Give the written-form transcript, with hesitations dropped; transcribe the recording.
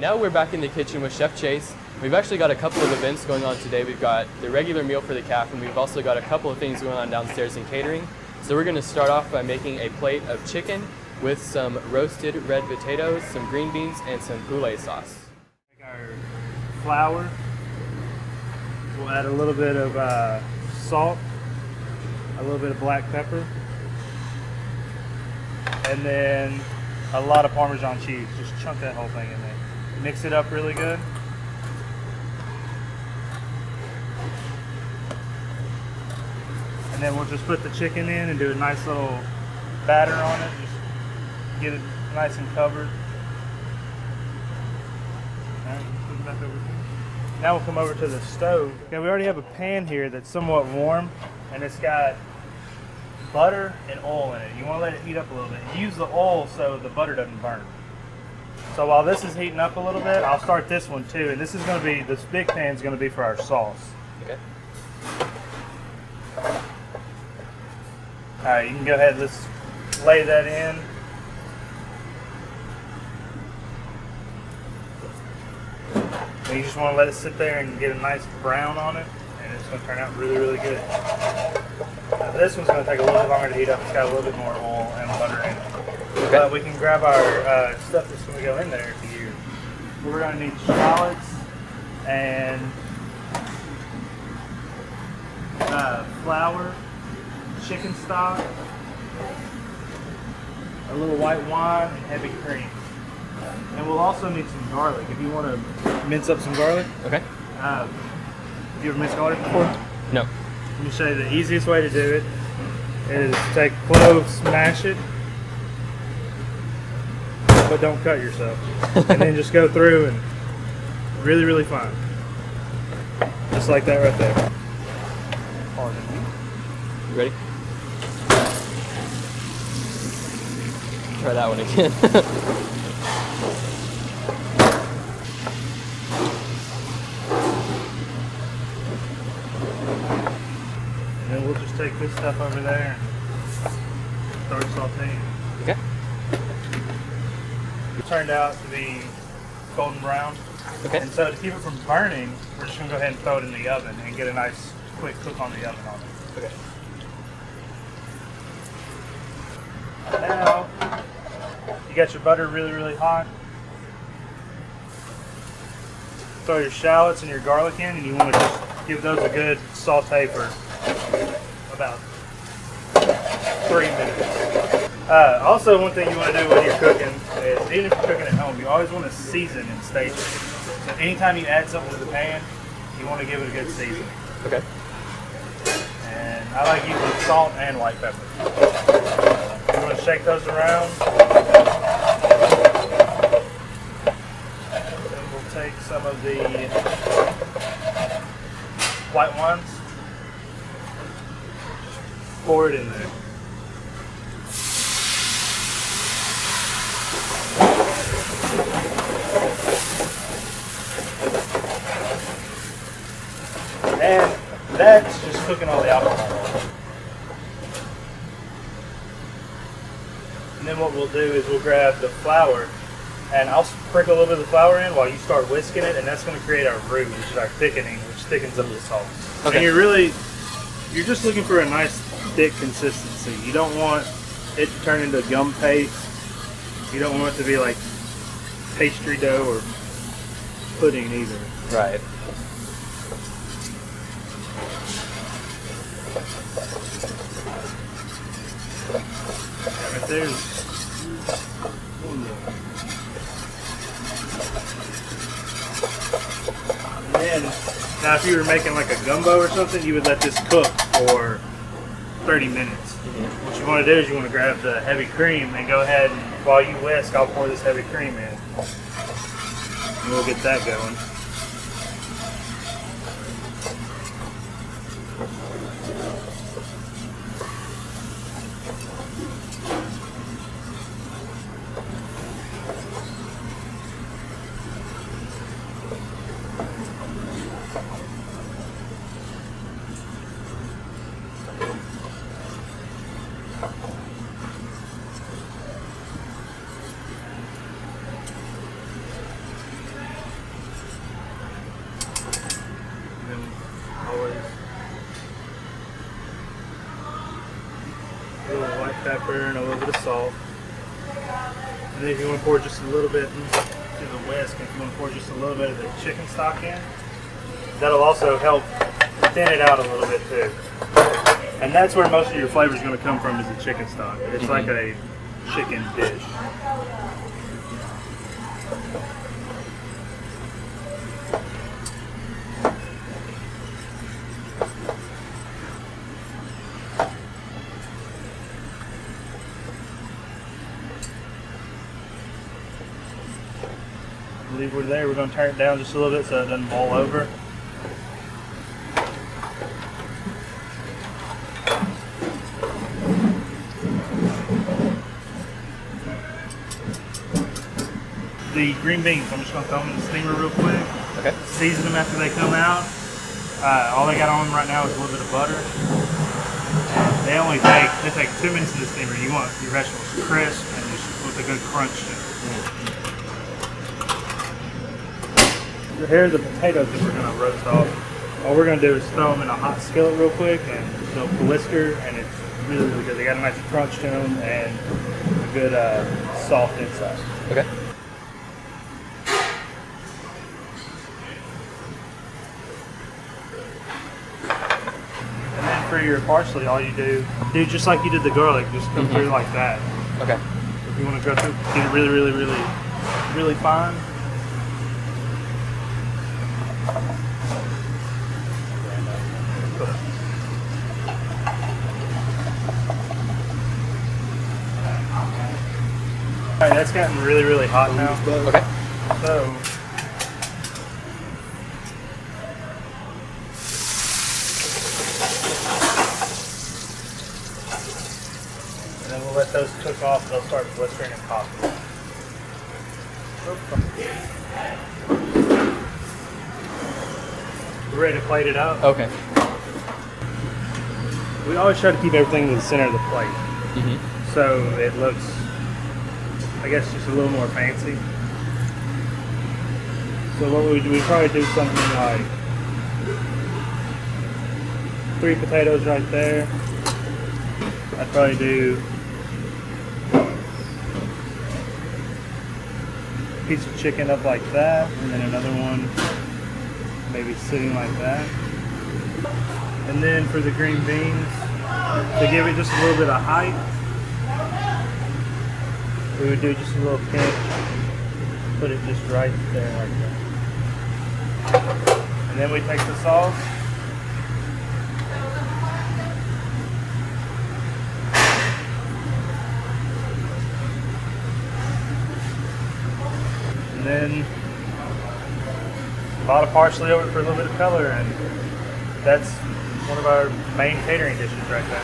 now we're back in the kitchen with Chef Chase. We've actually got a couple of events going on today. We've got the regular meal for the calf, and we've also got a couple of things going on downstairs in catering. So we're going to start off by making a plate of chicken with some roasted red potatoes, some green beans, and some poulet sauce. Take our flour. We'll add a little bit of salt, a little bit of black pepper, and then a lot of Parmesan cheese. Just chunk that whole thing in there. Mix it up really good. And then we'll just put the chicken in and do a nice little batter on it. Just get it nice and covered. All right, put it back over here. Now we'll come over to the stove. Okay, we already have a pan here that's somewhat warm, and it's got butter and oil in it. You want to let it heat up a little bit. Use the oil so the butter doesn't burn. So while this is heating up a little bit, I'll start this one too. And this is going to be, this big pan is going to be for our sauce. Okay. All right, you can go ahead and let's lay that in. And you just want to let it sit there and get a nice brown on it, and it's going to turn out really, really good. Now this one's going to take a little bit longer to heat up. It's got a little bit more oil and butter in it. Okay. But we can grab our stuff that's going to go in there here. We're going to need shallots and flour, chicken stock, a little white wine, and heavy cream. And we'll also need some garlic if you want to mince up some garlic. Okay. Have you ever minced garlic before? No. Let me show you the easiest way to do it is take cloves, smash it, but don't cut yourself. And then just go through and really, really fine. Just like that right there. Pardon me. You ready? Try that one again. And then we'll just take this stuff over there and start sauteing. Okay. It turned out to be golden brown. Okay. And so to keep it from burning, we're just going to go ahead and throw it in the oven and get a nice quick cook on the oven on it. Okay. Now, you got your butter really, really hot. Throw your shallots and your garlic in, and you want to just give those a good saute for about 3 minutes. Also, one thing you want to do when you're cooking is, even if you're cooking at home, you always want to season in stages. So anytime you add something to the pan, you want to give it a good season. Okay. And I like using salt and white pepper. You want to shake those around. Then we'll take some of the white wines. Pour it in there. And that's just cooking all the alcohol. And then what we'll do is we'll grab the flour, and I'll sprinkle a little bit of the flour in while you start whisking it, and that's going to create our roux, which is our thickening, which thickens up the sauce. Okay. And you're just looking for a nice thick consistency. You don't want it to turn into gum paste. You don't want it to be like pastry dough or pudding either. Right. Right there's and then, now if you were making like a gumbo or something, you would let this cook for 30 minutes. Mm-hmm. What you want to do is you want to grab the heavy cream and go ahead and while you whisk, I'll pour this heavy cream in. And we'll get that going. pepper and a little bit of salt. And then if you want to pour just a little bit to the whisk, if you want to pour just a little bit of the chicken stock in, that'll also help thin it out a little bit too. And that's where most of your flavor is going to come from, is the chicken stock. It's like a chicken dish. Leave it there. We're going to turn it down just a little bit so it doesn't boil over. The green beans, I'm just going to throw them in the steamer real quick. Okay. Season them after they come out. All they got on them right now is a little bit of butter. They take 2 minutes in the steamer. You want your vegetables crisp and just with a good crunch to it. Here are the potatoes that we're going to roast off. All we're going to do is throw them in a hot skillet real quick, and they'll blister, and it's really, really good. They got a nice crunch to them and a good soft inside. Okay. And then for your parsley, all you do just like you did the garlic, just come through like that. Okay. If you want to go through, get it really, really, really, really fine. Alright, that's gotten really, really hot now. Okay. So, and then we'll let those cook off. They'll start blistering and popping. We're ready to plate it up. Okay. We always try to keep everything in the center of the plate, so it looks, I guess, just a little more fancy. So what we do, we probably do something like 3 potatoes right there. I'd probably do a piece of chicken up like that, and then another one maybe sitting like that. And then for the green beans, to give it just a little bit of height, we would do just a little pinch, put it just right there like that. And then we take the sauce, and then a lot of parsley over it for a little bit of color, and that's one of our main catering dishes right there.